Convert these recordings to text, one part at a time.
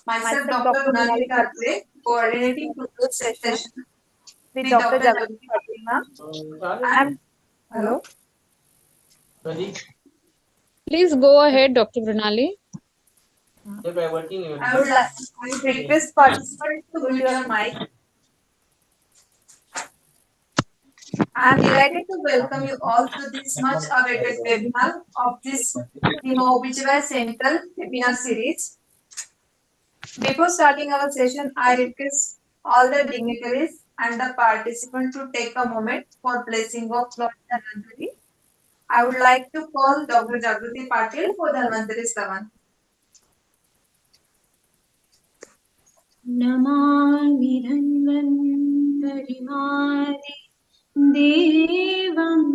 Myself, Dr. Pranali Katre, coordinating today's session with with Dr. Dr. Jagrati Jagrati Patil, ma'am. and Hello. Please go ahead, Dr. Pranali. I would request participants to mute your mic. I am delighted to welcome you all to this much awaited webinar of this Nima Obgy Central webinar series. Before starting our session, I request all the dignitaries and the participants to take a moment for blessing of Lord Dhanvantari. I would like to call Dr. Jagrati Patil for Dhanvantari Slavan. Namami धन्वन्तरिमादि देवम्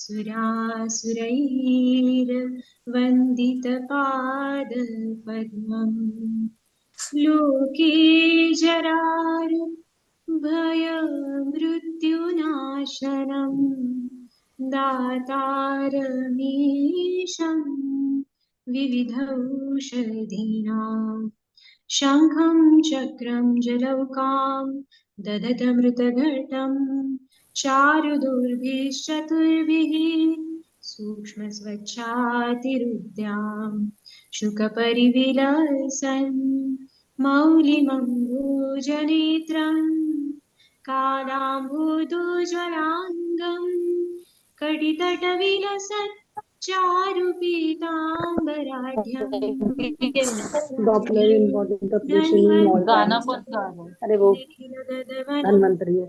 सुरासुरैर्वन्दितपादपद्मम् लोके जरार भयमृत्युनाशनम् दातारमीशम् विविधौषधीनाम् शङ्खं चक्रं जलौकां ददतमृतघटं चारुदुर्भिश्चतुर्भिः सूक्ष्मस्वच्छातिरुद्यां शुकपरिविलसन् मौलिमम्बोजनेत्रं कालाम्बोदुज्ज्वलाङ्गं कटितटविलसन् चारुपीताम्बराढ्यम् Doppler interpretation in modern अरे वो धन्वंतरि है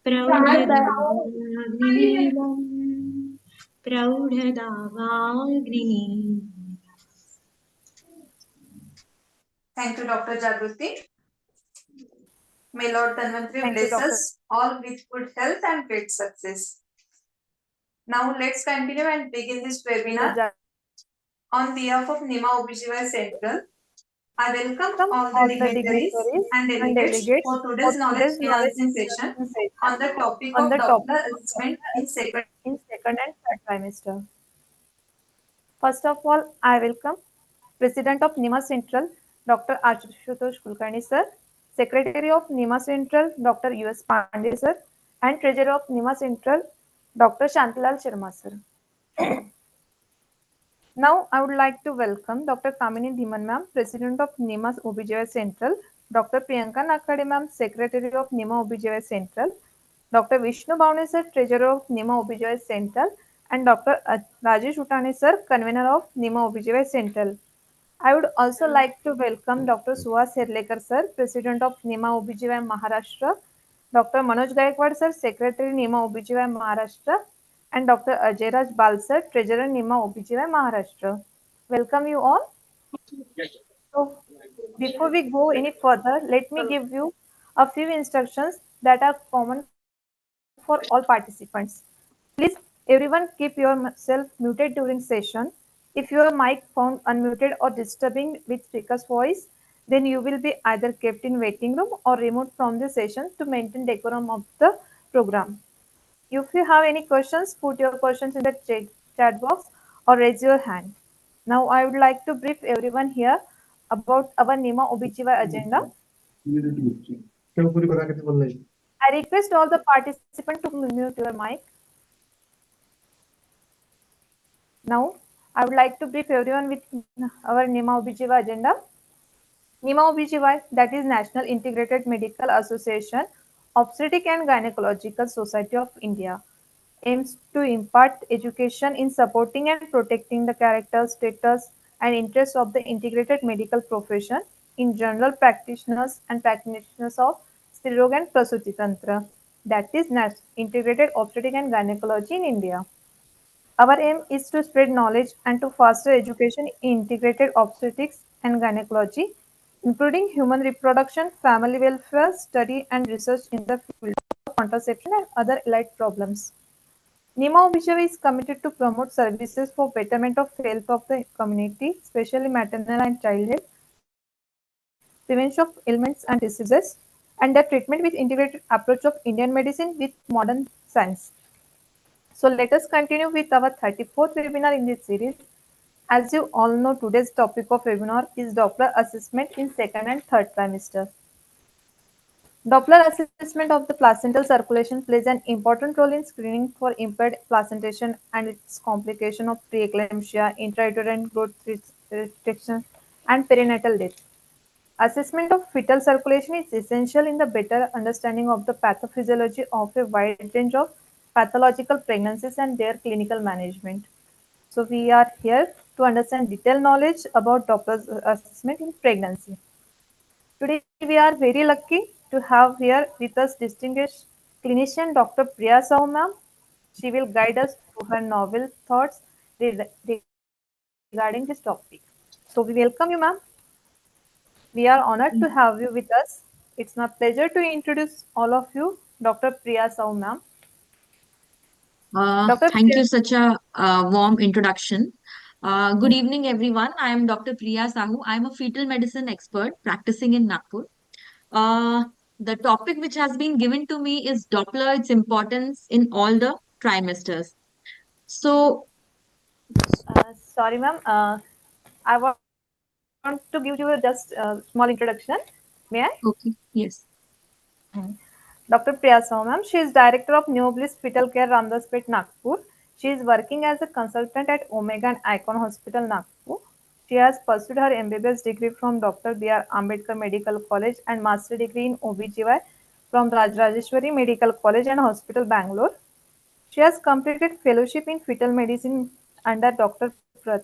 प्रौढदावाग्निनीलम् Thank you, Dr. Jagrati. May Lord Dhanvantari Thank you, bless Dr. us all with good health and great success. Now let's continue and begin this webinar. On behalf of Nima Obgy Central, I welcome all the dignitaries and delegates for today's knowledge enhancing session on the topic of Doppler assessment in second and third trimester. First of all, I welcome President of Nima Central, Dr. Ashutosh Kulkarni sir, Secretary of Nima Central, Dr. U.S. Pandey sir, and Treasurer of Nima Central, Dr. Shantilal Sharma sir. Now, I would like to welcome Dr. Kamini Dhiman ma'am, President of Nima Obgy Central, Dr. Priyanka Nakhade ma'am, Secretary of Nima Obgy Central, Dr. Vishnu Bhavne sir, Treasurer of Nima Obgy Central, and Dr. Rajesh Utane sir, Convener of Nima Obgy Central. I would also like to welcome Dr. Suhas Herlekar sir, President of Nima Obgy Maharashtra, Dr. Manoj Gaikwad sir, Secretary Nima Obgy Maharashtra, and Dr. Ajay Raj Bal sir, Treasurer Nima Obgy Maharashtra. Welcome you all. So, before we go any further, let me give you a few instructions that are common for all participants. Please, everyone keep yourself muted during session. If your mic found unmuted or disturbing with speaker's voice, then you will be either kept in waiting room or removed from the session to maintain decorum of the program. If you have any questions, put your questions in the chat box or raise your hand. Now, I would like to brief everyone here about our Nima Obgy agenda. I request all the participants to mute your mic. Now, I would like to brief everyone with our Nima Obgy agenda. Nima Obgy, that is National Integrated Medical Association, Obstetric and Gynecological Society of India, aims to impart education in supporting and protecting the character, status, and interests of the integrated medical profession in general practitioners and practitioners of Srirog and Prasuti Tantra, that is Integrated Obstetric and Gynecology in India. Our aim is to spread knowledge and to foster education in integrated obstetrics and gynecology, including human reproduction, family welfare, study and research in the field of contraception and other allied problems. Nima Obgy is committed to promote services for betterment of health of the community, especially maternal and child health, prevention of ailments and diseases, and the treatment with integrated approach of Indian medicine with modern science. So let us continue with our 34th webinar in this series. As you all know, today's topic of webinar is Doppler assessment in second and third trimester. Doppler assessment of the placental circulation plays an important role in screening for impaired placentation and its complication of preeclampsia, intrauterine growth restriction, and perinatal death. Assessment of fetal circulation is essential in the better understanding of the pathophysiology of a wide range of pathological pregnancies and their clinical management. So we are here to understand detailed knowledge about Doppler assessment in pregnancy. Today we are very lucky to have here with us distinguished clinician Dr. Priya Sahu ma'am. She will guide us through her novel thoughts regarding this topic. So we welcome you ma'am. We are honored to have you with us. It's my pleasure to introduce all of you Dr. Priya Sahu ma'am. Dr. Thank Priya. you, such a warm introduction. Good evening, everyone. I am Dr. Priya Sahu. I am a fetal medicine expert practicing in Nagpur. Uh, the topic which has been given to me is Doppler, its importance in all the trimesters. So, Sorry ma'am. I want to give you just a small introduction. May I? okay, yes. Dr. Priya Sahu, ma'am. She is director of New Bliss Fetal Care Ramdaspet Nagpur. She is working as a consultant at Omega and Icon Hospital Nagpur. She has pursued her MBBS degree from Dr. B.R. Ambedkar Medical College and master degree in OBGY from Rajrajeshwari Medical College and Hospital Bangalore. She has completed fellowship in fetal medicine under Dr. Pratima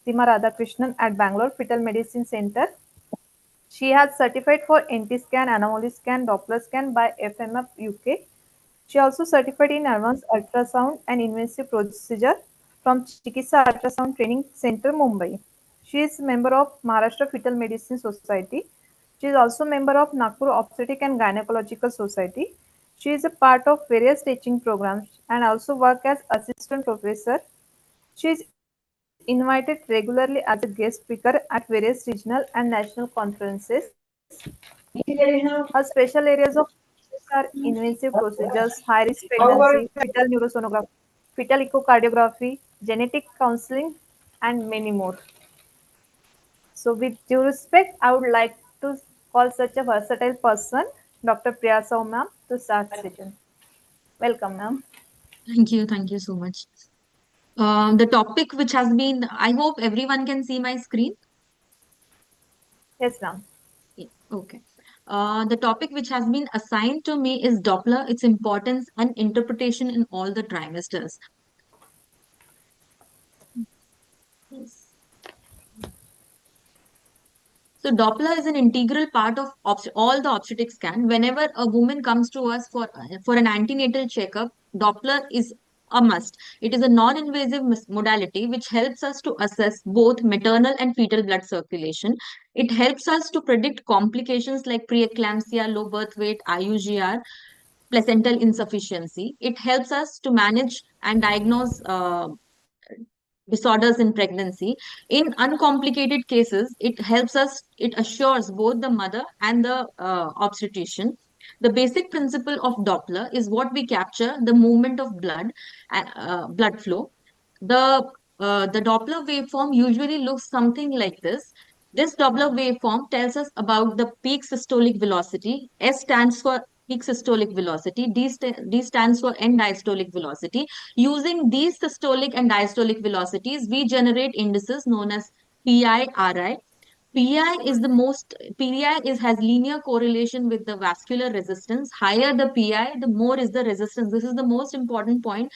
Radhakrishnan at Bangalore Fetal Medicine Center. She has certified for NT-scan, anomaly scan, Doppler scan by FMF UK. She also certified in advanced ultrasound and invasive procedure from Chikitsa Ultrasound Training Center, Mumbai. She is member of Maharashtra Fetal Medicine Society. She is also member of Nagpur Obstetric and Gynecological Society. She is a part of various teaching programs and also work as assistant professor. She is invited regularly as a guest speaker at various regional and national conferences. Her special areas of focus are invasive procedures, high-risk pregnancy, fetal neurosonography, fetal echocardiography, genetic counseling, and many more. So, with due respect, I would like to call such a versatile person, Dr. Priya Sahu ma'am, to start session. Welcome, ma'am. Thank you so much. The topic which has been, I hope everyone can see my screen. Yes, ma'am. Yeah, okay. The topic which has been assigned to me is Doppler, its importance and interpretation in all the trimesters. Yes. So Doppler is an integral part of all the obstetric scan. Whenever a woman comes to us for an antenatal checkup, Doppler is a must. It is a non-invasive modality which helps us to assess both maternal and fetal blood circulation. It helps us to predict complications like preeclampsia, low birth weight, IUGR, placental insufficiency. It helps us to manage and diagnose disorders in pregnancy. In uncomplicated cases, it assures both the mother and the obstetrician. The basic principle of Doppler is what we capture the movement of blood flow. The the Doppler waveform usually looks something like this. This Doppler waveform tells us about the peak systolic velocity. S stands for peak systolic velocity. D stands for end diastolic velocity. Using these systolic and diastolic velocities, we generate indices known as PI, RI. PI has linear correlation with the vascular resistance. Higher the PI, the more is the resistance. This is the most important point.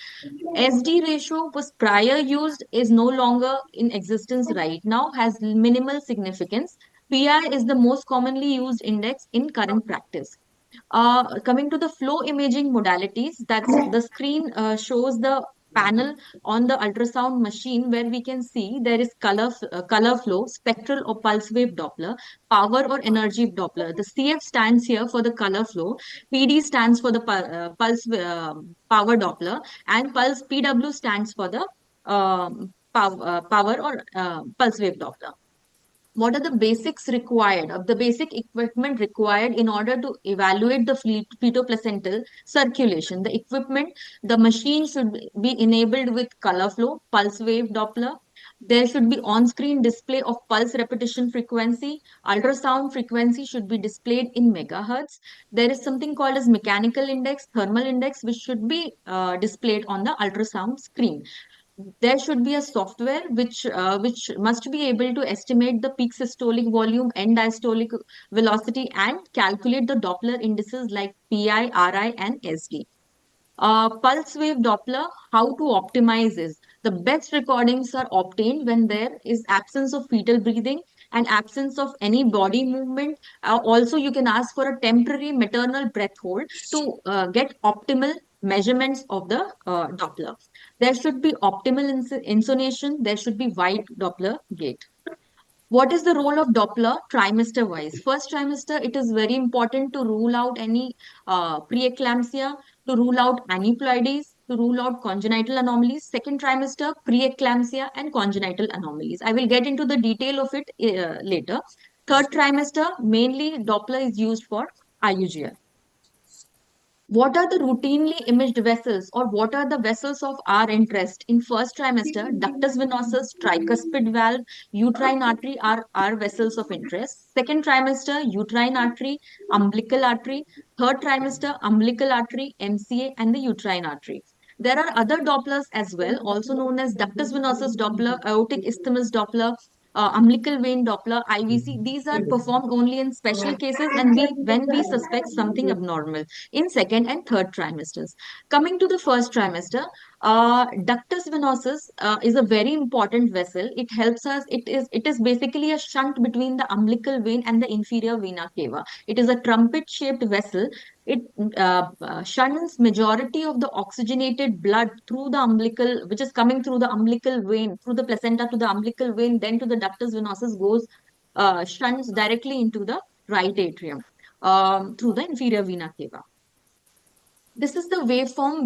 SD ratio was prior used, is no longer in existence right now, has minimal significance. PI is the most commonly used index in current practice. Coming to the flow imaging modalities, that's the screen shows the panel on the ultrasound machine where we can see there is color flow, spectral or pulse wave Doppler, power or energy Doppler. The CF stands here for the color flow, PD stands for the pulse power Doppler, and pulse PW stands for the power or pulse wave Doppler. What are the basics required of the basic equipment required in order to evaluate the fetoplacental circulation? The equipment, the machine should be enabled with color flow, pulse wave Doppler. There should be on-screen display of pulse repetition frequency. Ultrasound frequency should be displayed in megahertz. There is something called as mechanical index, thermal index, which should be displayed on the ultrasound screen. There should be a software which must be able to estimate the peak systolic volume and diastolic velocity and calculate the Doppler indices like PI, RI, and SD. Pulse wave Doppler, how to optimize is the best recordings are obtained when there is absence of fetal breathing and absence of any body movement. Also, you can ask for a temporary maternal breath hold to get optimal measurements of the Doppler. There should be optimal insonation. There should be wide Doppler gate. What is the role of Doppler trimester wise? First trimester, it is very important to rule out any preeclampsia, to rule out aneuploidies, to rule out congenital anomalies. Second trimester, preeclampsia and congenital anomalies. I will get into the detail of it later. Third trimester, mainly Doppler is used for IUGR. What are the routinely imaged vessels or what are the vessels of our interest? In first trimester, ductus venosus, tricuspid valve, uterine artery are our vessels of interest. Second trimester, uterine artery, umbilical artery. Third trimester, umbilical artery, MCA, and the uterine artery. There are other Dopplers as well, also known as ductus venosus Doppler, aortic isthmus Doppler, umbilical vein Doppler, IVC. These are performed only in special cases and when we suspect something abnormal in second and third trimesters. Coming to the first trimester, ductus venosus is a very important vessel. It helps us. It is basically a shunt between the umbilical vein and the inferior vena cava. It is a trumpet-shaped vessel. It shunts majority of the oxygenated blood through the umbilical, which is coming through the umbilical vein, through the placenta to the umbilical vein, then to the ductus venosus goes shunts directly into the right atrium through the inferior vena cava. This is the waveform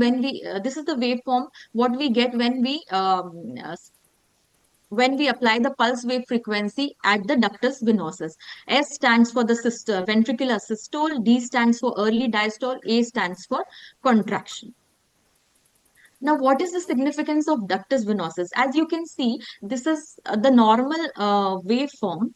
this is the waveform what we get when we apply the pulse wave frequency at the ductus venosus. S stands for the ventricular systole, D stands for early diastole, A stands for contraction. Now, what is the significance of ductus venosus? As you can see, this is the normal waveform.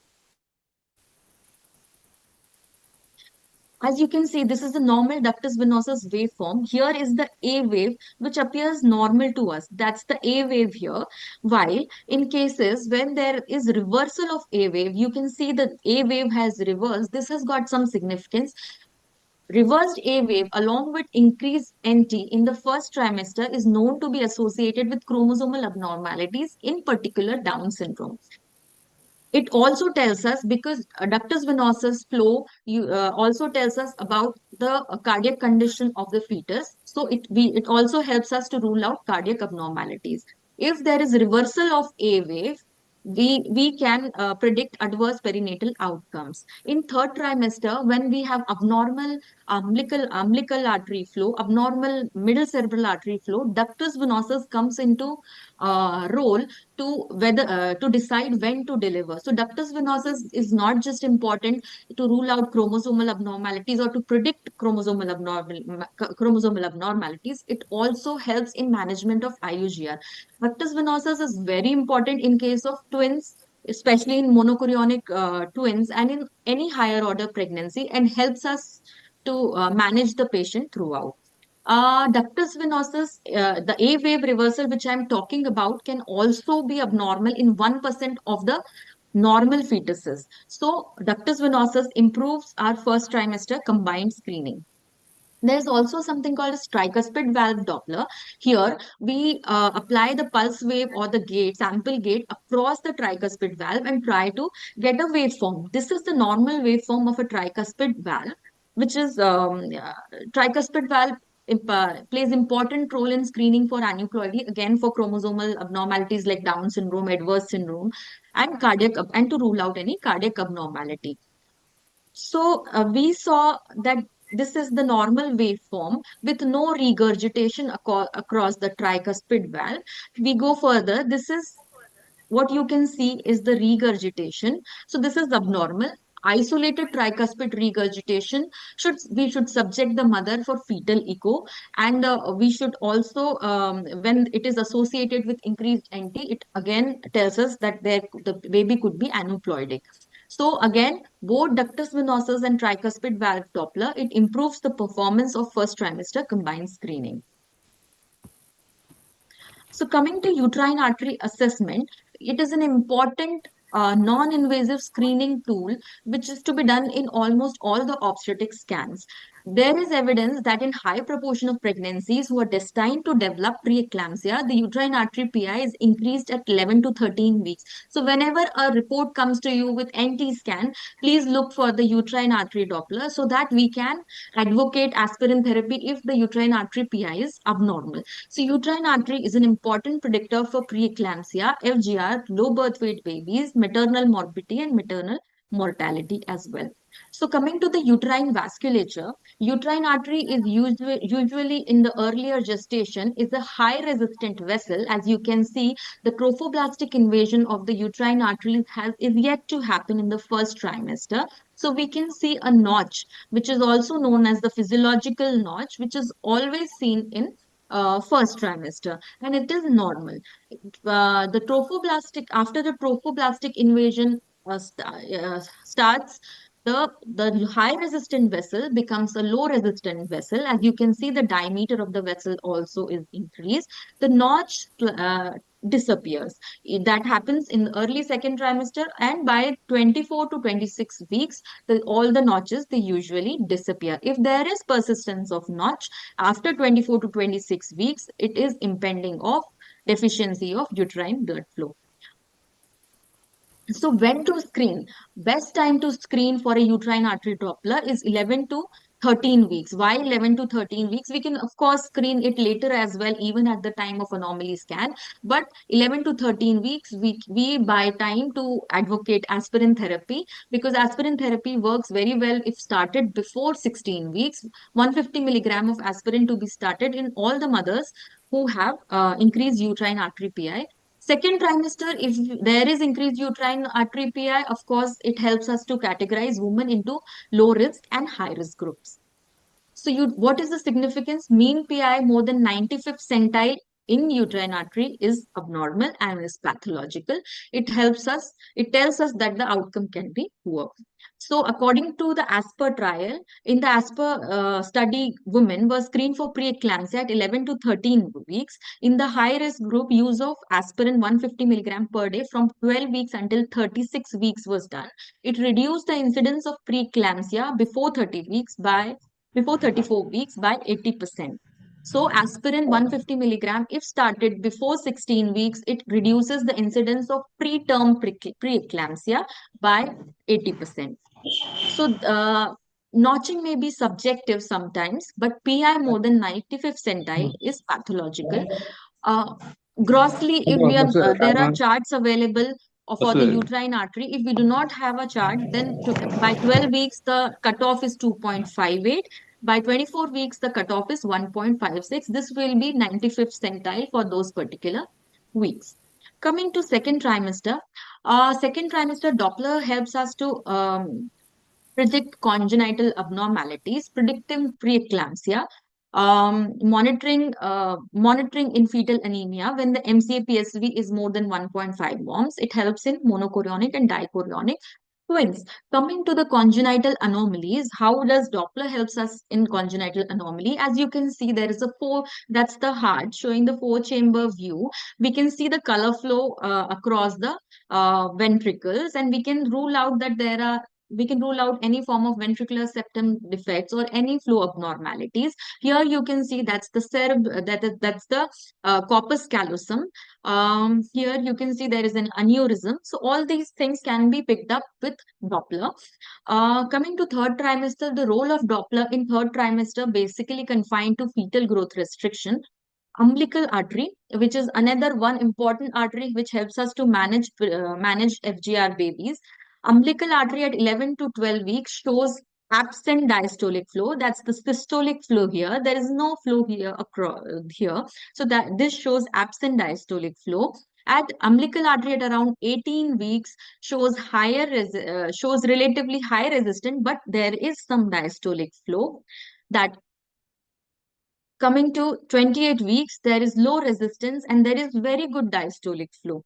As you can see, this is the normal ductus venosus waveform. Here is the A wave, which appears normal to us. That's the A wave here. While in cases when there is reversal of A wave, you can see that A wave has reversed. This has got some significance. Reversed A wave along with increased NT in the first trimester is known to be associated with chromosomal abnormalities, in particular Down syndrome. It also tells us because ductus venosus flow also tells us about the cardiac condition of the fetus. So it also helps us to rule out cardiac abnormalities. If there is reversal of A wave, we can predict adverse perinatal outcomes. In third trimester, when we have abnormal umbilical artery flow, abnormal middle cerebral artery flow, ductus venosus comes into role to decide when to deliver. So ductus venosus is not just important to rule out chromosomal abnormalities or to predict chromosomal abnormalities. It also helps in management of IUGR. Ductus venosus is very important in case of twins, especially in monochorionic twins and in any higher order pregnancy, and helps us to manage the patient throughout. Ductus venosus, the A wave reversal which I'm talking about can also be abnormal in 1% of the normal fetuses. So ductus venosus improves our first trimester combined screening. There's also something called a tricuspid valve Doppler. Here, we apply the pulse wave or the sample gate across the tricuspid valve and try to get a waveform. This is the normal waveform of a tricuspid valve, which is tricuspid valve plays important role in screening for aneuploidy, again for chromosomal abnormalities like Down syndrome, Edwards syndrome, and and to rule out any cardiac abnormality. So we saw that this is the normal waveform with no regurgitation across the tricuspid valve. We go further. This is what you can see is the regurgitation. So this is abnormal. Isolated tricuspid regurgitation we should subject the mother for fetal echo, and we should also, when it is associated with increased NT, it again tells us that the baby could be aneuploidic. So again, both ductus venosus and tricuspid valve Doppler, it improves the performance of first trimester combined screening. So coming to uterine artery assessment, it is an important non-invasive screening tool which is to be done in almost all the obstetric scans. There is evidence that in high proportion of pregnancies who are destined to develop preeclampsia, the uterine artery PI is increased at 11 to 13 weeks. So whenever a report comes to you with NT scan, please look for the uterine artery Doppler so that we can advocate aspirin therapy if the uterine artery PI is abnormal. So uterine artery is an important predictor for preeclampsia, FGR, low birth weight babies, maternal morbidity and maternal mortality as well. So coming to the uterine vasculature, uterine artery is usually in the earlier gestation is a high resistant vessel. As you can see, the trophoblastic invasion of the uterine arteries is yet to happen in the first trimester. So we can see a notch, which is also known as the physiological notch, which is always seen in first trimester, and it is normal. The trophoblastic After the trophoblastic invasion starts, the high resistant vessel becomes a low resistant vessel. As you can see, the diameter of the vessel also is increased. The notch disappears. That happens in the early second trimester, and by 24 to 26 weeks, all the notches, they usually disappear. If there is persistence of notch after 24 to 26 weeks, it is impending of deficiency of uterine blood flow. So when to screen? Best time to screen for a uterine artery Doppler is 11 to 13 weeks. Why 11 to 13 weeks? We can, of course, screen it later as well, even at the time of anomaly scan. But 11 to 13 weeks, we buy time to advocate aspirin therapy, because aspirin therapy works very well if started before 16 weeks. 150 milligram of aspirin to be started in all the mothers who have increased uterine artery PI. Second trimester, if there is increased uterine artery PI, of course, it helps us to categorize women into low risk and high risk groups. So what is the significance? Mean PI more than 95th centile in uterine artery is abnormal and is pathological. It tells us that the outcome can be poor. So according to the ASPER trial, in the ASPER study, women were screened for preeclampsia at 11 to 13 weeks. In the high risk group, use of aspirin 150 milligram per day from 12 weeks until 36 weeks was done. It reduced the incidence of preeclampsia before 34 weeks by 80%. So aspirin 150 milligram, if started before 16 weeks, it reduces the incidence of preterm preeclampsia by 80%. So notching may be subjective sometimes, but PI more than 95th centile is pathological. Uh, Grossly, if we are, there are charts available for the uterine artery. If we do not have a chart, then by 12 weeks, the cutoff is 2.58. By 24 weeks, the cutoff is 1.56. This will be 95th centile for those particular weeks. Coming to second trimester Doppler helps us to predict congenital abnormalities, predicting preeclampsia, monitoring in fetal anemia when the MCA-PSV is more than 1.5 moms. It helps in monochorionic and dichorionic twins. Coming to the congenital anomalies, how does Doppler helps us in congenital anomaly? As you can see, there is that's the heart showing the four-chamber view. We can see the color flow across the ventricles, and we can rule out any form of ventricular septum defects or any flow abnormalities. Here you can see that's the that's the corpus callosum. Here you can see there is an aneurysm. So all these things can be picked up with Doppler. Coming to third trimester, the role of Doppler in third trimester basically confined to fetal growth restriction. Umbilical artery, which is another one important artery which helps us to manage FGR babies. Umbilical artery at 11 to 12 weeks shows absent diastolic flow. That's the systolic flow here. There is no flow here across here. So that this shows absent diastolic flow. At umbilical artery at around 18 weeks shows shows relatively high resistance, but there is some diastolic flow. That coming to 28 weeks, there is low resistance and there is very good diastolic flow.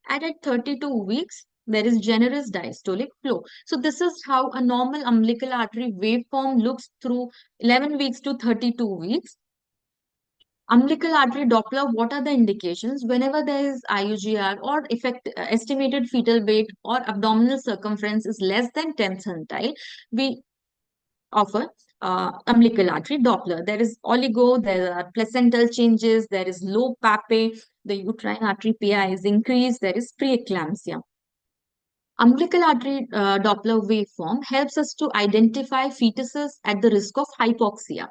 And at 32 weeks, there is generous diastolic flow. So this is how a normal umbilical artery waveform looks through 11 weeks to 32 weeks. Umbilical artery Doppler, what are the indications? Whenever there is IUGR or estimated fetal weight or abdominal circumference is less than 10th centile, we offer umbilical artery Doppler. There is oligo, there are placental changes, there is low papae, the uterine artery PI is increased, there is preeclampsia. Umbilical artery Doppler waveform helps us to identify fetuses at the risk of hypoxia.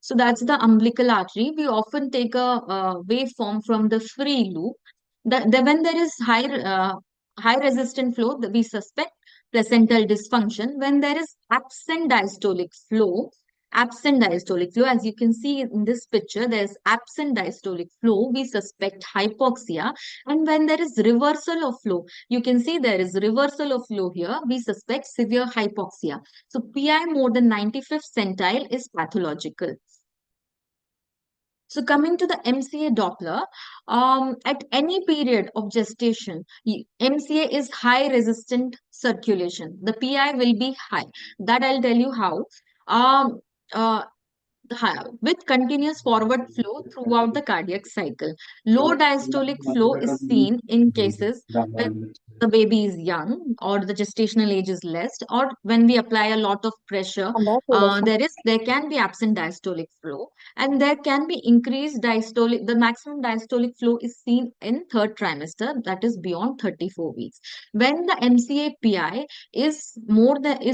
So that's the umbilical artery. We often take a waveform from the free loop. When there is high resistant flow, we suspect placental dysfunction. When there is absent diastolic flow, as you can see in this picture, there is absent diastolic flow. We suspect hypoxia. And when there is reversal of flow, you can see there is reversal of flow here. We suspect severe hypoxia. So PI more than 95th centile is pathological. So coming to the MCA Doppler, at any period of gestation, MCA is high resistant circulation. The PI will be high. That I'll tell you how. Um, uh, with continuous forward flow throughout the cardiac cycle. Low diastolic flow is seen in cases when the baby is young or the gestational age is less, or when we apply a lot of pressure, there can be absent diastolic flow, and there can be increased diastolic. The maximum diastolic flow is seen in third trimester, that is beyond 34 weeks. When the MCA PI is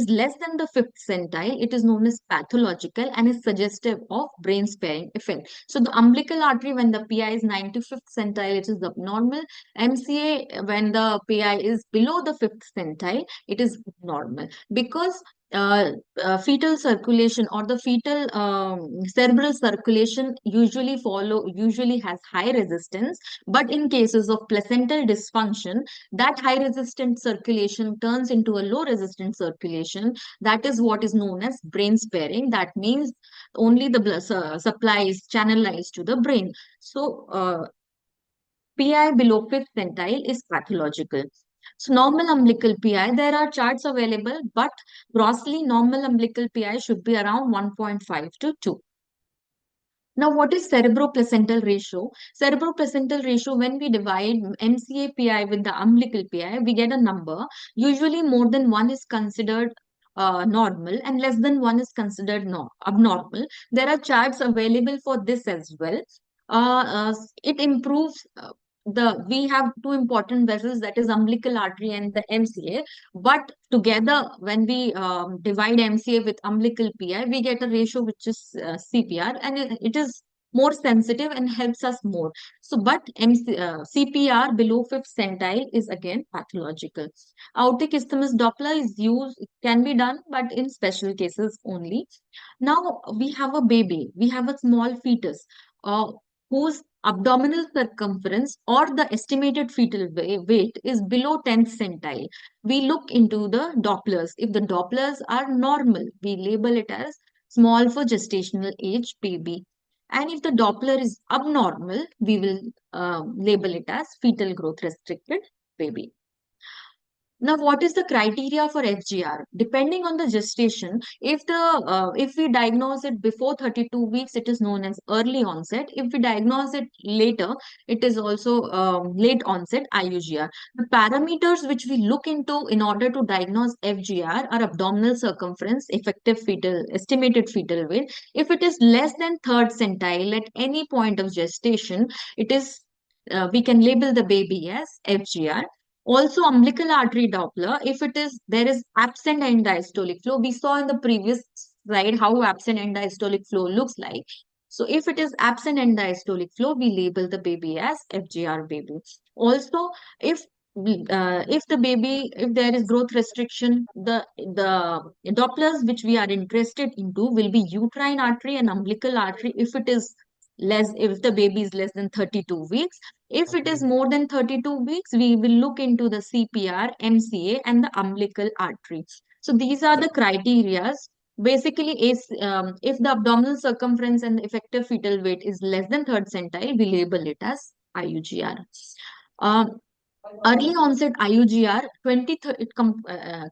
less than the fifth centile, it is known as pathological and is suggestive of brain sparing effect. So the umbilical artery, when the PI is 95th centile, it is abnormal. MCA, when the PI is below the fifth centile, it is normal, because fetal circulation or the fetal cerebral circulation usually has high resistance, but in cases of placental dysfunction, that high resistant circulation turns into a low resistant circulation. That is what is known as brain sparing. That means only the blood supply is channelized to the brain. So PI below fifth centile is pathological. So normal umbilical PI, there are charts available, but grossly normal umbilical PI should be around 1.5 to 2. Now, what is cerebroplacental ratio? Cerebroplacental ratio, when we divide MCA PI with the umbilical PI, we get a number. Usually more than one is considered normal and less than one is considered abnormal. There are charts available for this as well. It improves we have two important vessels, that is umbilical artery and the MCA, but together when we divide MCA with umbilical PI, we get a ratio which is CPR, and it is more sensitive and helps us more. So but CPR below fifth centile is again pathological. Aortic isthmus Doppler is used, it can be done, but in special cases only. Now we have a baby, we have a small fetus whose abdominal circumference or the estimated fetal weight is below 10th centile. We look into the Dopplers. If the Dopplers are normal, we label it as small for gestational age baby. And if the Doppler is abnormal, we will label it as fetal growth restricted baby. Now, what is the criteria for FGR? Depending on the gestation, if we diagnose it before 32 weeks, it is known as early onset. If we diagnose it later, it is also late onset IUGR. The parameters which we look into in order to diagnose FGR are abdominal circumference, estimated fetal weight. If it is less than third centile at any point of gestation, it is we can label the baby as FGR. Also, umbilical artery Doppler, if there is absent end diastolic flow, we saw in the previous slide how absent end diastolic flow looks like. So if it is absent end diastolic flow, we label the baby as FGR baby. Also, if there is growth restriction, the Dopplers which we are interested into will be uterine artery and umbilical artery if it is if the baby is less than 32 weeks. If it is more than 32 weeks, we will look into the CPR, MCA, and the umbilical artery. So these are the criteria. Basically, if the abdominal circumference and the effective fetal weight is less than third centile, we label it as IUGR. Early onset IUGR,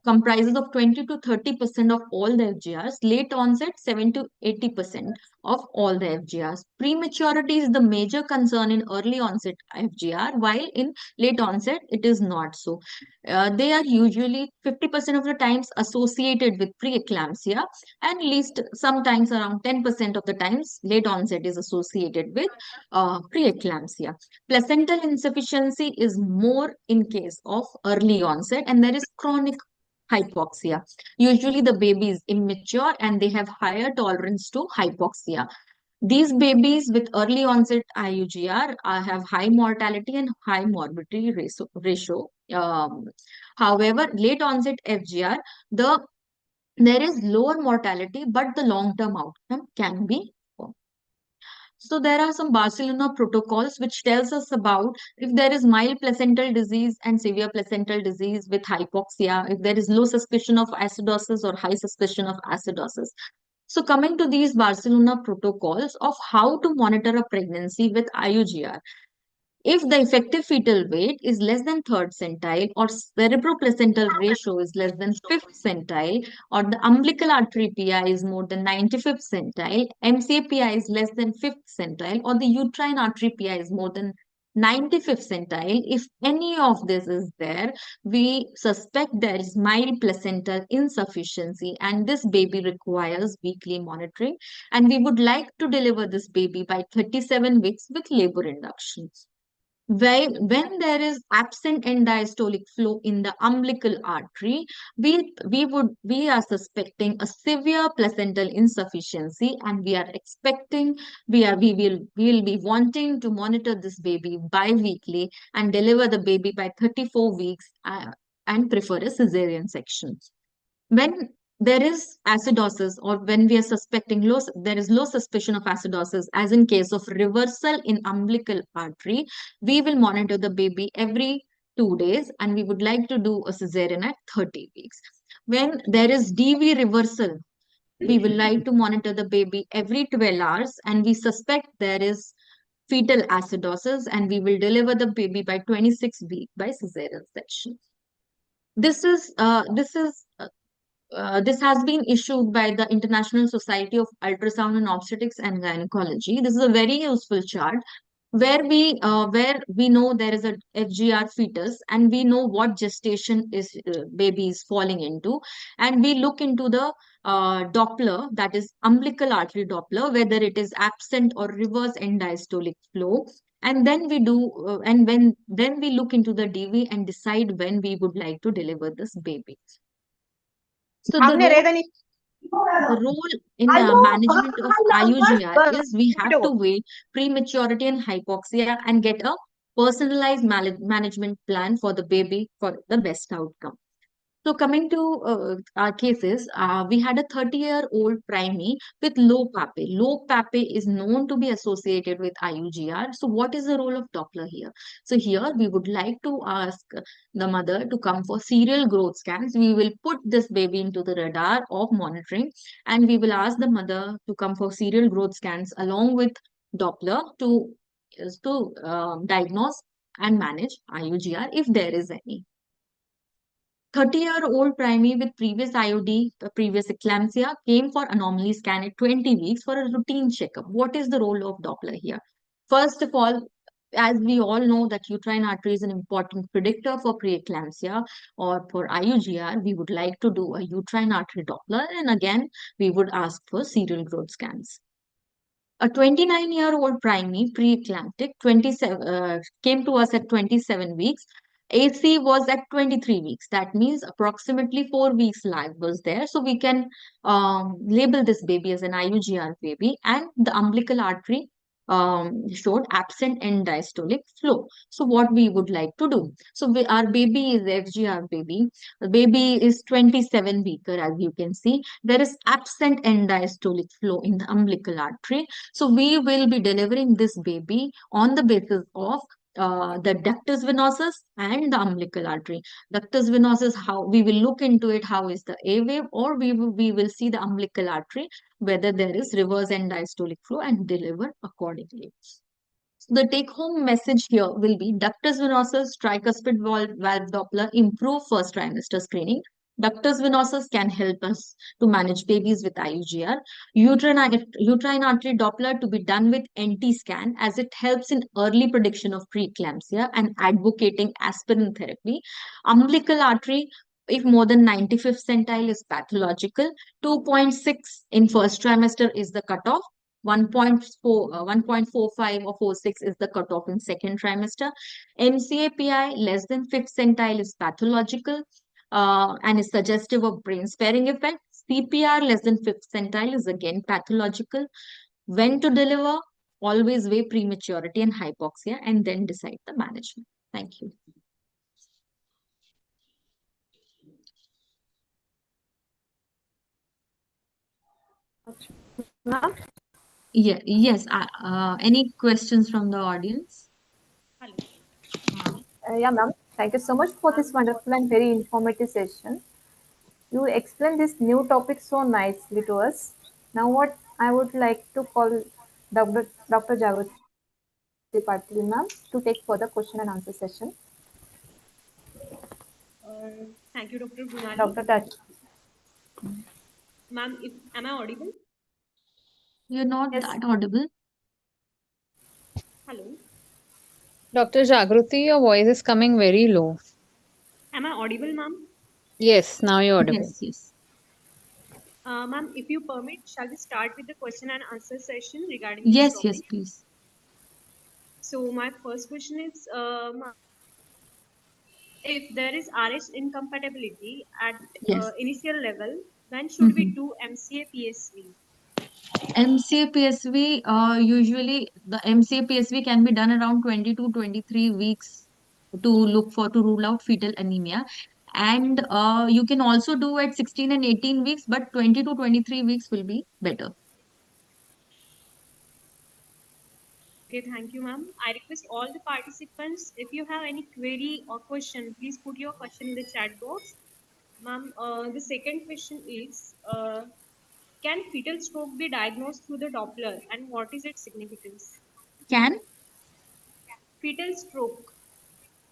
comprises of 20 to 30% of all the FGRs. Late onset, 7 to 80% of all the FGRs. Prematurity is the major concern in early onset FGR, while in late onset, it is not so. They are usually 50% of the times associated with preeclampsia, and least sometimes around 10% of the times late onset is associated with preeclampsia. Placental insufficiency is more in case of early onset, and there is chronic hypoxia. Usually the baby is immature and they have higher tolerance to hypoxia. These babies with early onset IUGR have high mortality and high morbidity ratio. However, late onset FGR, there is lower mortality, but the long-term outcome can be poor. So there are some Barcelona protocols which tells us about if there is mild placental disease and severe placental disease with hypoxia, if there is low suspicion of acidosis or high suspicion of acidosis. So coming to these Barcelona protocols of how to monitor a pregnancy with IUGR. If the effective fetal weight is less than third centile, or cerebroplacental ratio is less than fifth centile, or the umbilical artery PI is more than 95th centile, MCA PI is less than fifth centile, or the uterine artery PI is more than 95th centile, if any of this is there, we suspect there is mild placental insufficiency and this baby requires weekly monitoring, and we would like to deliver this baby by 37 weeks with labor induction. When there is absent end diastolic flow in the umbilical artery, we are suspecting a severe placental insufficiency, and we are expecting we will be wanting to monitor this baby bi-weekly and deliver the baby by 34 weeks and prefer a cesarean section. When there is acidosis, or when we are suspecting there is low suspicion of acidosis, as in case of reversal in umbilical artery, we will monitor the baby every 2 days, and we would like to do a cesarean at 30 weeks. When there is DV reversal, we will like to monitor the baby every 12 hours, and we suspect there is fetal acidosis, and we will deliver the baby by 26 weeks by cesarean section. This has been issued by the International Society of Ultrasound and Obstetrics and Gynecology. This is a very useful chart where we know there is a FGR fetus and we know what gestation is baby is falling into, and we look into the Doppler, that is umbilical artery Doppler, whether it is absent or reverse end diastolic flow. And then we do, then we look into the DV and decide when we would like to deliver this baby. So the role in the management of IUGR is we have to weigh prematurity and hypoxia and get a personalized management plan for the baby for the best outcome. So coming to our cases, we had a 30-year-old primate with low PAPE. Low PAPE is known to be associated with IUGR. So what is the role of Doppler here? So here we would like to ask the mother to come for serial growth scans. We will put this baby into the radar of monitoring, and we will ask the mother to come for serial growth scans along with Doppler to diagnose and manage IUGR if there is any. 30-year-old primate with previous IOD, previous eclampsia, came for anomaly scan at 20 weeks for a routine checkup. What is the role of Doppler here? First of all, as we all know that uterine artery is an important predictor for preeclampsia or for IUGR, we would like to do a uterine artery Doppler, and again, we would ask for serial growth scans. A 29-year-old primate, preeclamptic, came to us at 27 weeks. AC was at 23 weeks. That means approximately 4 weeks lag was there. So we can label this baby as an IUGR baby, and the umbilical artery showed absent end diastolic flow. So what we would like to do? So our baby is FGR baby. The baby is 27 weaker, as you can see. There is absent end diastolic flow in the umbilical artery. So we will be delivering this baby on the basis of the ductus venosus and the umbilical artery. Ductus venosus, how we will look into it, how is the A wave, or we will see the umbilical artery, whether there is reverse end diastolic flow, and deliver accordingly. So the take home message here will be ductus venosus, tricuspid valve Doppler, improve first trimester screening. Ductus venosus can help us to manage babies with IUGR. Uterine artery Doppler to be done with NT scan, as it helps in early prediction of preeclampsia and advocating aspirin therapy. Umbilical artery, if more than 95th centile, is pathological. 2.6 in first trimester is the cutoff. 1.4, 1.45 or 46 is the cutoff in second trimester. MCAPI less than fifth centile is pathological and is suggestive of brain sparing effect. CPR less than fifth centile is again pathological. When to deliver? Always weigh prematurity and hypoxia and then decide the management. Thank you. Ma'am? Yeah, yes. Any questions from the audience? Yeah, ma'am. Thank you so much for this wonderful and very informative session. You explained this new topic so nicely to us. Now, what I would like to call Dr. Jagrati Patil, ma'am, to take further question and answer session. Thank you, Dr. Brunali. Dr. Taj. Ma'am, am I audible? You're not Yes. that audible. Hello. Dr. Jagruti, your voice is coming very low. Am I audible, ma'am? Yes, now you're audible. Yes, yes. Ma'am, if you permit, shall we start with the question and answer session regarding Yes, this yes, topic? please. So my first question is, ma'am, if there is RH incompatibility at Yes. initial level, when should we do MCA PSV? MCA PSV, usually the MCA PSV can be done around 20 to 23 weeks to rule out fetal anemia. And you can also do at 16 and 18 weeks, but 20 to 23 weeks will be better. Okay, thank you, ma'am. I request all the participants, if you have any query or question, please put your question in the chat box. Ma'am, the second question is, can fetal stroke be diagnosed through the Doppler, and what is its significance? Can Fetal stroke.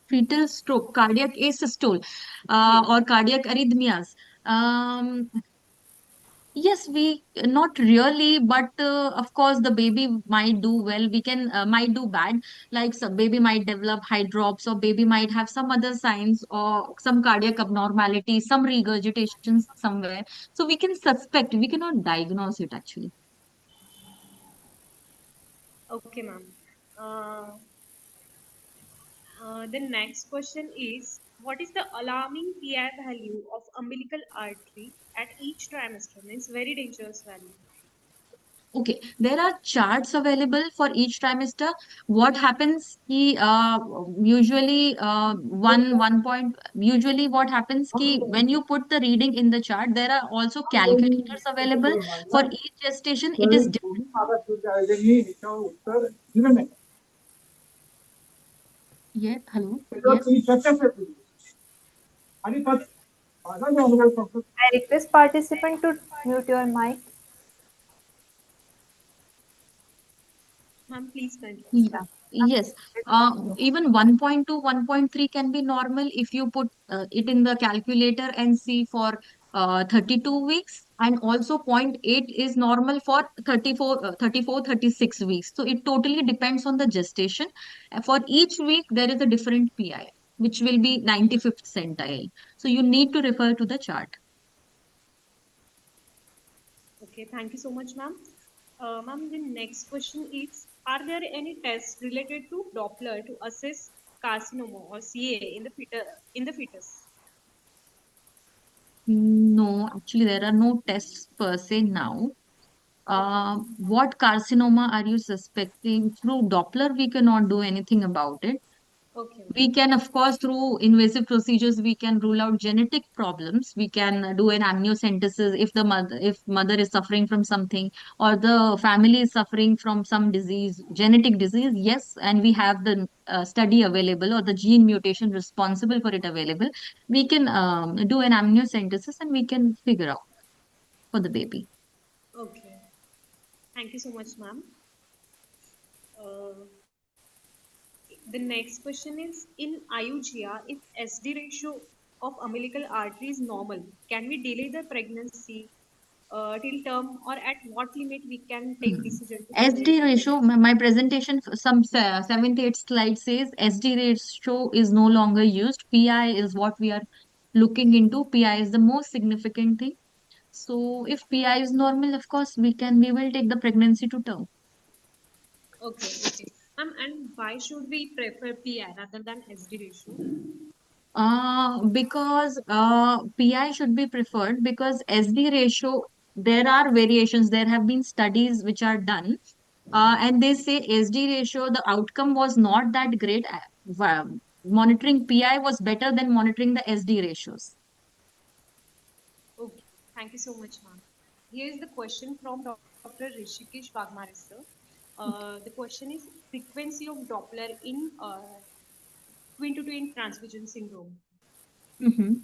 fetal stroke, cardiac asystole, Yes. or cardiac arrhythmias. Um, Yes, we not really, but of course the baby might do well. We can might do bad, like some baby might develop hydrops, or baby might have some other signs or some cardiac abnormality, some regurgitation somewhere. So we can suspect. We cannot diagnose it actually. Okay, ma'am. Uh, the next question is, what is the alarming PI value of umbilical artery at each trimester? Means very dangerous value. Okay, there are charts available for each trimester. What happens? Usually one point. Usually, what happens? When you put the reading in the chart, there are also calculators available for each gestation. It is different. Yeah. Hello. Yes. I request participant to mute your mic. Ma'am, please continue. Ye- Yeah. Yes, even 1.2, 1.3 can be normal if you put it in the calculator and see for 32 weeks, and also zero point 0.8 is normal for 34, 36 weeks. So it totally depends on the gestation. For each week, there is a different PI, which will be 95th centile. So you need to refer to the chart. Okay, thank you so much, ma'am. Ma'am, the next question is, are there any tests related to Doppler to assess carcinoma or CA in the fetus? No, actually, there are no tests per se now. What carcinoma are you suspecting? Through Doppler, we cannot do anything about it. Okay. We can, of course, through invasive procedures, we can rule out genetic problems. We can do an amniocentesis if mother is suffering from something, or the family is suffering from some disease, genetic disease. Yes, and we have the study available or the gene mutation responsible for it available. We can do an amniocentesis and we can figure out for the baby. Okay. Thank you so much, ma'am. Uh, the next question is in IUGR, if SD ratio of umbilical artery is normal, can we delay the pregnancy till term, or at what limit we can take Hmm. decision to SD terminate the ratio, pregnancy? my presentation, some 78 slides says SD ratio is no longer used. PI is what we are looking into. PI is the most significant thing. So if PI is normal, of course, we will take the pregnancy to term. Okay, okay. And why should we prefer PI rather than SD ratio? Because PI should be preferred because SD ratio, there are variations. There have been studies which are done, and they say SD ratio, the outcome was not that great. Monitoring PI was better than monitoring the SD ratios. Okay, thank you so much, ma'am. Here is the question from Dr. Rishikesh Wagmare, sir. The question is frequency of Doppler in twin-to-twin transfusion syndrome. Mhm.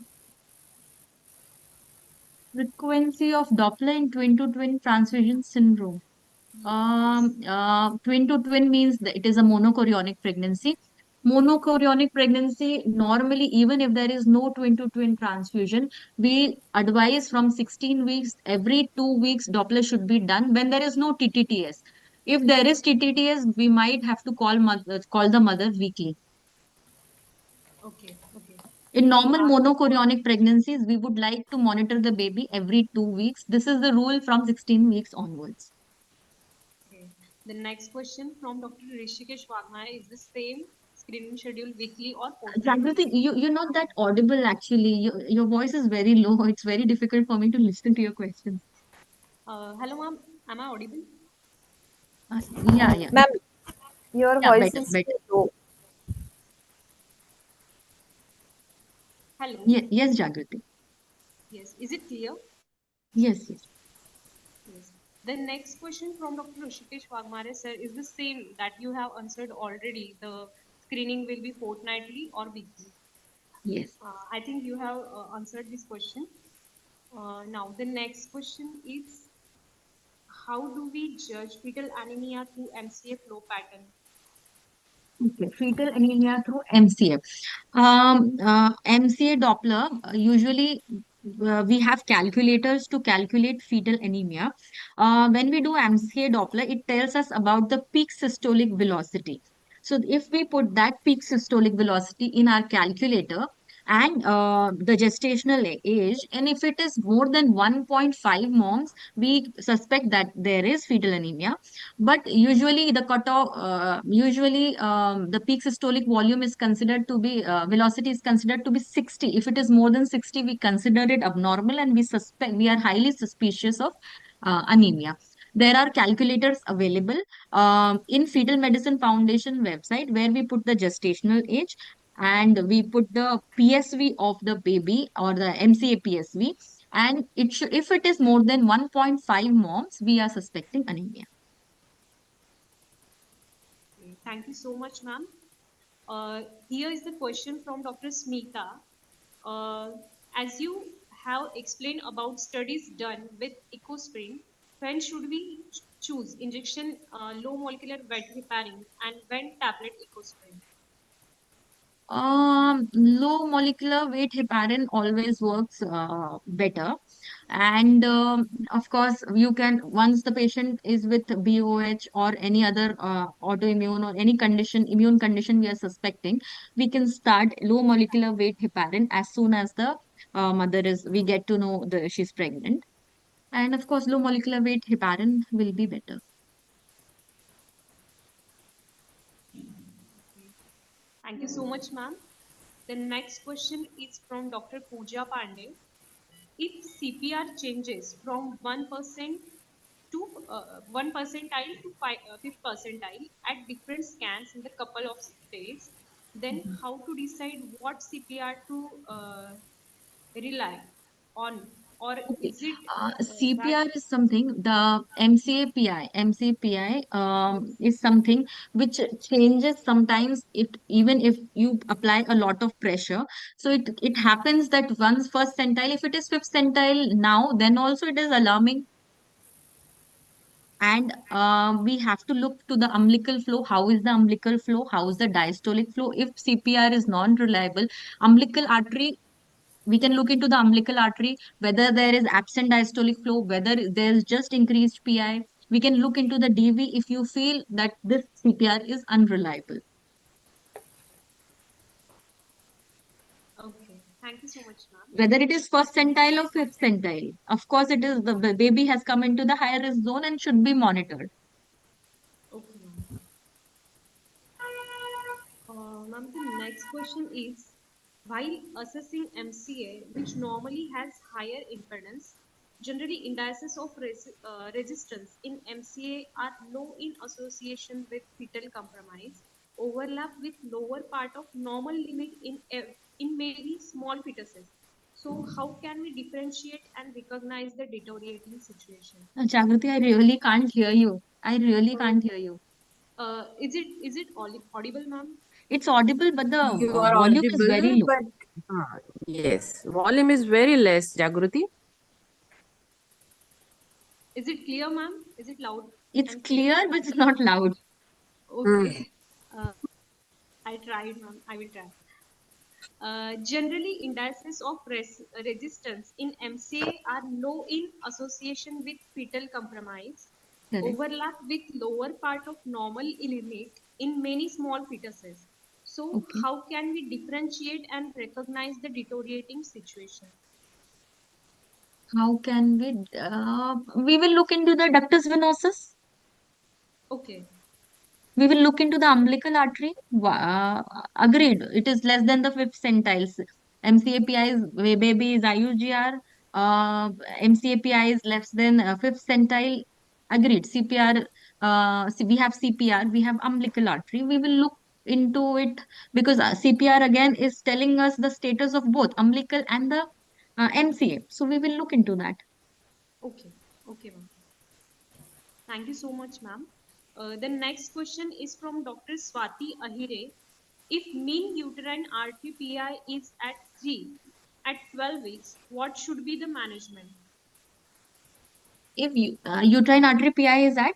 Frequency of Doppler in twin-to-twin transfusion syndrome. Yes. Twin to twin means that it is a monochorionic pregnancy. Monochorionic pregnancy, normally, even if there is no twin to twin transfusion, we advise from 16 weeks, every 2 weeks, Doppler should be done when there is no TTTS. If there is TTTS, we might have to call the mother weekly. Okay, okay. In The normal last, monochorionic pregnancies, we would like to monitor the baby every 2 weeks. This is the rule from 16 weeks onwards. okay. The next question from Dr. Rishikesh Wagmare is the same screening schedule weekly or Jagrati, fortnightly? you're not that audible actually. Your voice is very low. It's very difficult for me to listen to your questions. Hello, ma'am. Am I audible? Yeah, yeah, Ma'am, your yeah, voice better, is better. too low. Hello. Yeah, yes, Jagrati. Yes. Is it clear? Yes, yes, Yes. The next question from Dr. Rishikesh Wagmare, sir, is the same that you have answered already. The screening will be fortnightly or weekly. yes. I think you have answered this question. Now, the next question is how do we judge fetal anemia through MCA flow pattern? Okay, fetal anemia through MCA. MCA Doppler, usually we have calculators to calculate fetal anemia. When we do MCA Doppler, it tells us about the peak systolic velocity. So if we put that peak systolic velocity in our calculator and the gestational age, and if it is more than 1.5 moms, we suspect that there is fetal anemia. But usually the cutoff, usually the peak systolic volume is considered to be, velocity is considered to be 60. If it is more than 60, we consider it abnormal and we are highly suspicious of anemia. There are calculators available in Fetal Medicine Foundation website where we put the gestational age and we put the PSV of the baby or the MCA PSV. And it should, if it is more than 1.5 moms, we are suspecting anemia. Okay, thank you so much, ma'am. Here is the question from Dr. Smita. Uh, as you have explained about studies done with EcoSpring, when should we choose injection low molecular weight heparin and when tablet EcoSpring? Low molecular weight heparin always works better. And of course, you can, once the patient is with BOH or any other autoimmune or any condition, immune condition we are suspecting, we can start low molecular weight heparin as soon as the mother is, we get to know she's pregnant. And of course, low molecular weight heparin will be better. Okay. Thank you so much, ma'am. The next question is from Dr. Pooja Pandey. If CPR changes from 1% to 1 percentile to 5th percentile at different scans in the couple of days. Then how to decide what CPR to rely on, or Okay. is it that CPR is something, the MCAPI is something which changes sometimes it, even if you apply a lot of pressure. So it happens that once first centile, if it is fifth centile now, then also it is alarming. And we have to look to the umbilical flow. How is the umbilical flow? How is the diastolic flow? If CPR is non-reliable, umbilical artery, we can look into the umbilical artery, whether there is absent diastolic flow, whether there is just increased PI. We can look into the DV if you feel that this CPR is unreliable. okay? Thank you so much, ma'am. Whether it is first centile or fifth centile, of course, it is the baby has come into the higher risk zone and should be monitored. Okay, ma'am. Ma'am, the next question is, while assessing MCA, which normally has higher impedance, generally indices of resistance in MCA are low in association with fetal compromise, overlap with lower part of normal limit in many small fetuses. So how can we differentiate and recognize the deteriorating situation? Jagrati, I really can't hear you. I really can't hear you. Is it audible, ma'am? It's audible, but the You are volume is audible, very low. but yes, volume is very less, Jagruti. Is it clear, ma'am? Is it loud It's and clear? clear, but it's not loud. Hmm. Okay. Uh, I tried, ma'am. I will try. Generally, indices of resistance in MCA are low in association with fetal compromise, Correct. overlap with lower part of normal limit in many small fetuses. So, Okay. how can we differentiate and recognize the deteriorating situation? How can we will look into the ductus venosus. Okay. We will look into the umbilical artery. Agreed. It is less than the fifth centiles. MCAPI is baby is IUGR. MCAPI is less than fifth centile. Agreed. CPR. We have CPR. We have umbilical artery. We will look into it because CPR again is telling us the status of both umbilical and the MCA. So we will look into that. Okay. Okay, ma'am. Thank you so much, ma'am. The next question is from Dr. Swati Ahire. If mean uterine RT-PI is at 3 at 12 weeks, what should be the management? If you uterine artery PI is at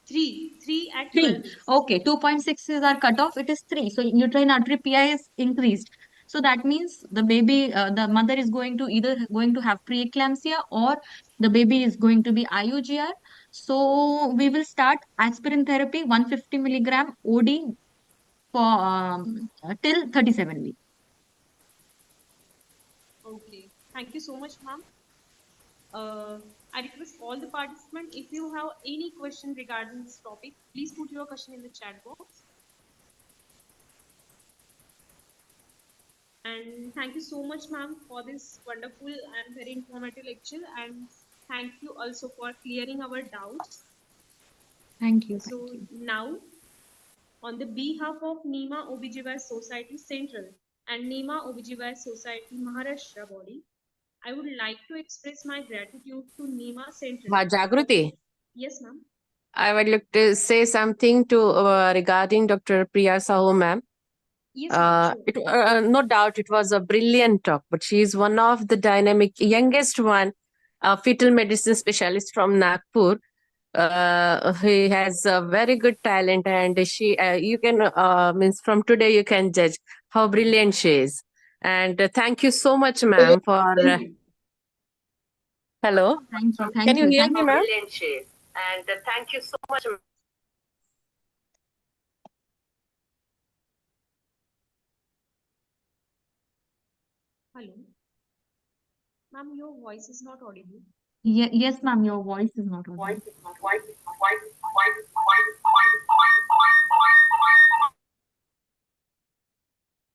3 at 12 3. weeks. Okay, 2.6 is our cutoff. It is 3. So uterine artery PI is increased. So that means the baby, the mother is going to either going to have preeclampsia or the baby is going to be IUGR. So we will start aspirin therapy 150 milligram OD for till 37 weeks. Okay. Thank you so much, ma'am. I request all the participants, if you have any question regarding this topic, please put your question in the chat box. And thank you so much, ma'am, for this wonderful and very informative lecture. And thank you also for clearing our doubts. Thank you. So Thank you. now, on the behalf of Nima Obgy Society Central and Nima Obgy Society Maharashtra body, I would like to express my gratitude to Nima Central. Jagruti, Yes, ma'am. I would like to say something to regarding Dr. Priya Sahu, ma'am. Yes, ma'am. Sure. No doubt it was a brilliant talk, but she is one of the dynamic, youngest one, fetal medicine specialist from Nagpur. He has a very good talent, and she, you can, means from today you can judge how brilliant she is. And thank you so much, ma'am, for. Hello, Thank you. can Thank you you. hear Thank me, you. ma'am? Brilliant she is. And thank you so much. Hello. Ma'am, your voice is not audible. Yes, ma'am. Your voice is not audible.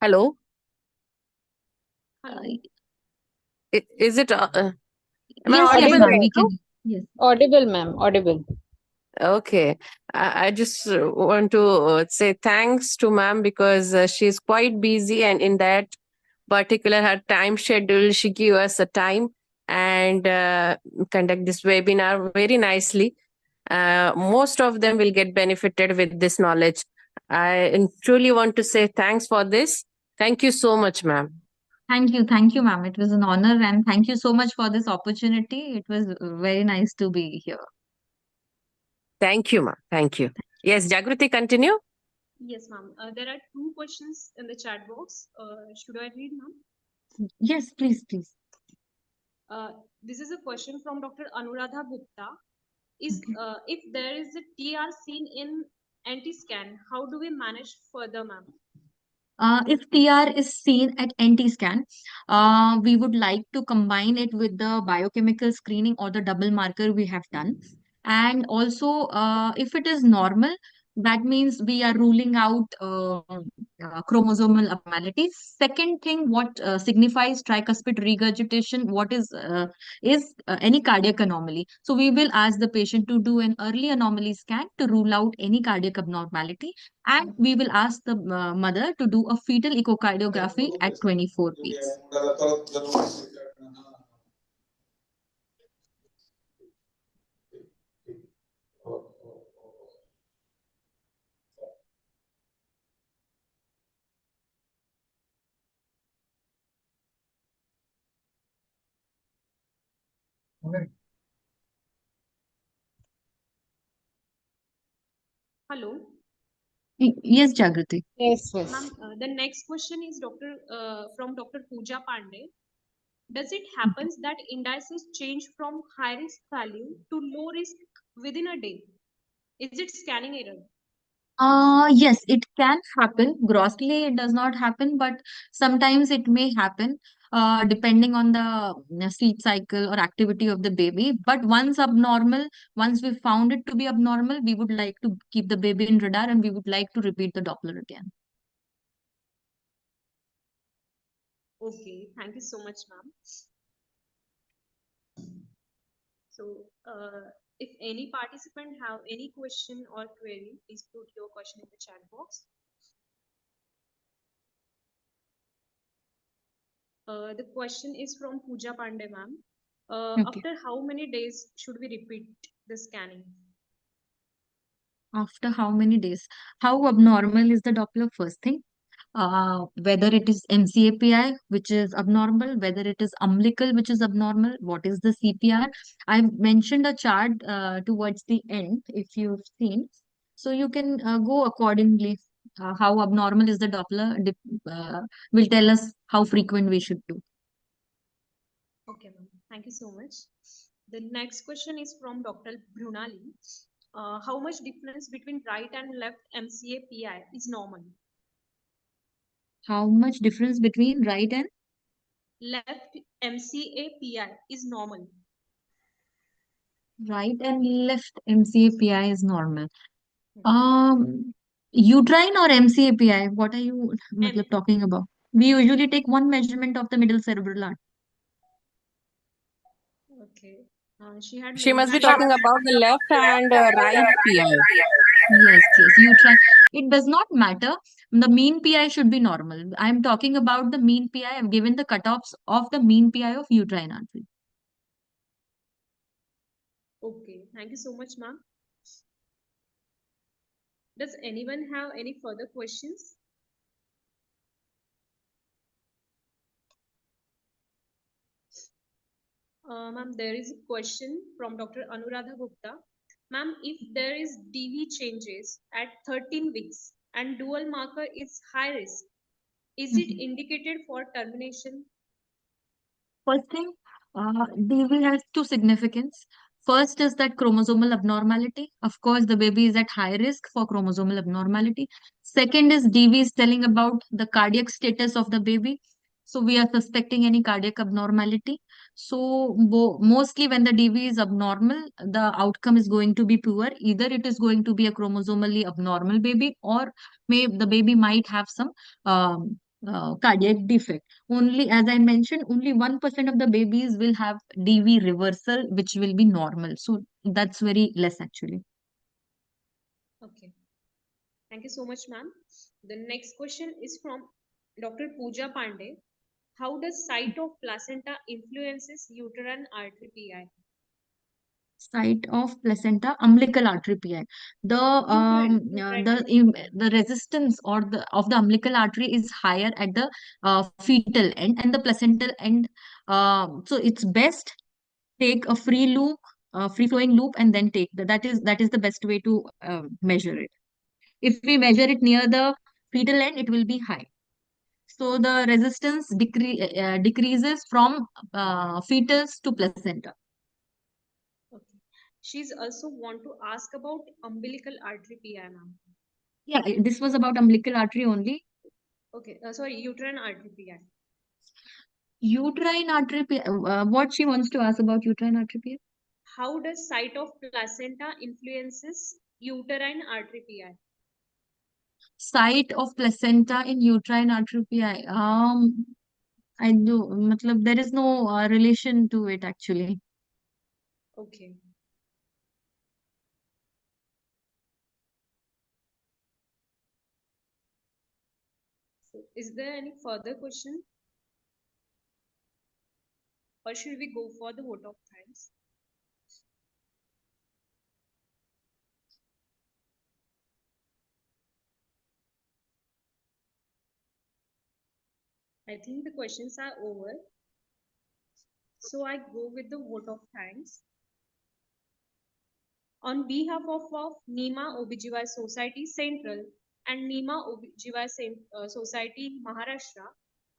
Hello, Hello. is it? Am I Yes, yes, audible ma'am. right We now? can. Yes. Audible, ma'am. Audible. Okay. I just want to say thanks to ma'am because she's quite busy, and in that particular her time schedule, she give us a time and conduct this webinar very nicely. Most of them will get benefited with this knowledge. I truly want to say thanks for this. Thank you so much, ma'am. Thank you, ma'am. It was an honor, and thank you so much for this opportunity. It was very nice to be here. Thank you, ma'am. Thank you. Yes, Jagruti, continue. Yes, ma'am. There are two questions in the chat box. Should I read, ma'am? Yes, please, please. This is a question from Dr. Anuradha Gupta. If there is a TR seen in anti-scan, how do we manage further, ma'am? If TR is seen at NT scan, we would like to combine it with the biochemical screening or the double marker we have done. And also, if it is normal, that means we are ruling out chromosomal abnormalities. Second thing, what signifies tricuspid regurgitation, what is any cardiac anomaly. So we will ask the patient to do an early anomaly scan to rule out any cardiac abnormality, and we will ask the mother to do a fetal echocardiography at 24 weeks. Hello. Yes, Jagrati. Yes, Ma'am, yes. the next question is from Dr. Pooja Pandey. Does it happens that indices change from high risk value to low risk within a day? Is it scanning error? Yes, it can happen. Grossly, it does not happen, but sometimes it may happen, depending on the sleep cycle or activity of the baby. But once we found it to be abnormal, we would like to keep the baby in radar, and we would like to repeat the Doppler again. Okay, thank you so much, ma'am. So, if any participant have any question or query, please put your question in the chat box. The question is from Pooja Pandey, ma'am. Okay. After how many days should we repeat the scanning? After how many days? How abnormal is the Doppler first thing? Whether it is MCAPI, which is abnormal, whether it is umbilical, which is abnormal, what is the CPR? I mentioned a chart towards the end, if you've seen. So you can go accordingly. How abnormal is the Doppler will tell us how frequent we should do. Okay, ma'am. Thank you so much. The next question is from Dr. Brunali. How much difference between right and left MCA-PI is normal? How much difference between right and Left MCA-PI is normal. right and left MCAPI is normal. Uterine or MCAPI? What are you talking about? We usually take one measurement of the middle cerebral artery. Okay. She had She must be mentioned. talking about the left and right PI. Yes, yes, uterine. It does not matter. The mean PI should be normal. I am talking about the mean PI. I've given the cutoffs of the mean PI of uterine artery. Okay. Thank you so much, ma'am. Does anyone have any further questions? Ma'am, there is a question from Dr. Anuradha Gupta. Ma'am, if there is DV changes at 13 weeks and dual marker is high risk, is it indicated for termination? First thing, DV has two significance. First is that chromosomal abnormality. Of course, the baby is at high risk for chromosomal abnormality. Second is DV is telling about the cardiac status of the baby. So we are suspecting any cardiac abnormality. So mostly when the DV is abnormal, the outcome is going to be poor. Either it is going to be a chromosomally abnormal baby, or the baby might have some cardiac defect. Only, as I mentioned, only 1% of the babies will have DV reversal, which will be normal. So that's very less actually. Okay. Thank you so much, ma'am. The next question is from Dr. Pooja Pandey. How does site of placenta influences uterine artery PI? Site of placenta umbilical artery PI. The resistance or the of the umbilical artery is higher at the fetal end and the placental end. So it's best take a free loop, free flowing loop, and then take that is the best way to measure it. If we measure it near the fetal end, it will be high. So the resistance decreases from fetus to placenta. Okay. She's also want to ask about umbilical artery PI, ma'am. Yeah, this was about umbilical artery only. Okay, sorry, uterine artery PI. Uterine artery PI. What she wants to ask about uterine artery PI? How does site of placenta influences uterine artery PI? Site of placenta in uterine artery PI. I do. Matlab, there is no relation to it actually. Okay. So is there any further question? Or should we go for the vote of thanks? I think the questions are over. So I go with the vote of thanks. On behalf of Nima Obgy Society Central and Nima Obgy Society Maharashtra,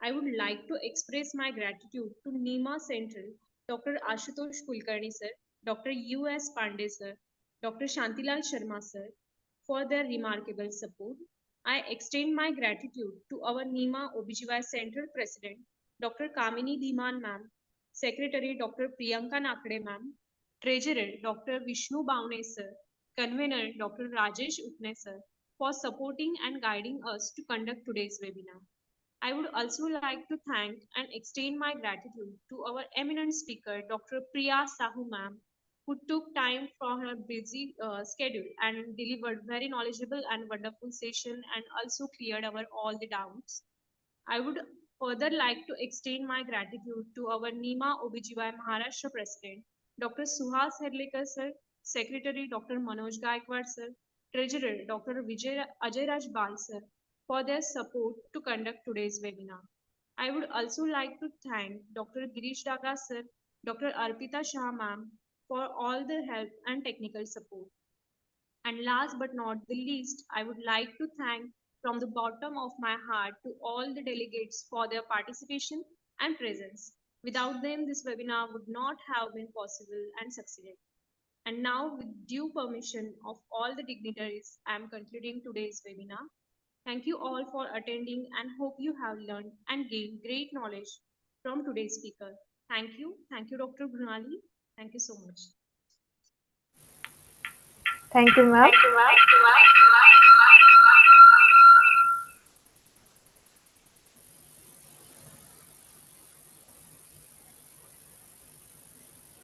I would like to express my gratitude to Nima Central, Dr. Ashutosh Kulkarni sir, Dr. U.S. Pandey sir, Dr. Shantilal Sharma sir, for their remarkable support. I extend my gratitude to our Nima Obgy Central President, Dr. Kamini Dhiman ma'am, Secretary Dr. Priyanka Nakde ma'am, Treasurer Dr. Vishnu Bhavne sir, Convener Dr. Rajesh Utne sir, for supporting and guiding us to conduct today's webinar. I would also like to thank and extend my gratitude to our eminent speaker, Dr. Priya Sahu ma'am, who took time from her busy schedule and delivered very knowledgeable and wonderful session and also cleared our all the doubts. I would further like to extend my gratitude to our Nima OBGY Maharashtra President, Dr. Suhas Herlekar sir, Secretary Dr. Manoj Gaikwad sir, Treasurer Dr. Ajay Raj Bal sir, for their support to conduct today's webinar. I would also like to thank Dr. Girish Daga sir, Dr. Arpita Shah ma'am for all their help and technical support. And last but not the least, I would like to thank from the bottom of my heart to all the delegates for their participation and presence. Without them, this webinar would not have been possible and succeeded. And now, with due permission of all the dignitaries, I am concluding today's webinar. Thank you all for attending and hope you have learned and gained great knowledge from today's speaker. Thank you. Thank you, Dr. Brunali. Thank you so much. Thank you, ma'am.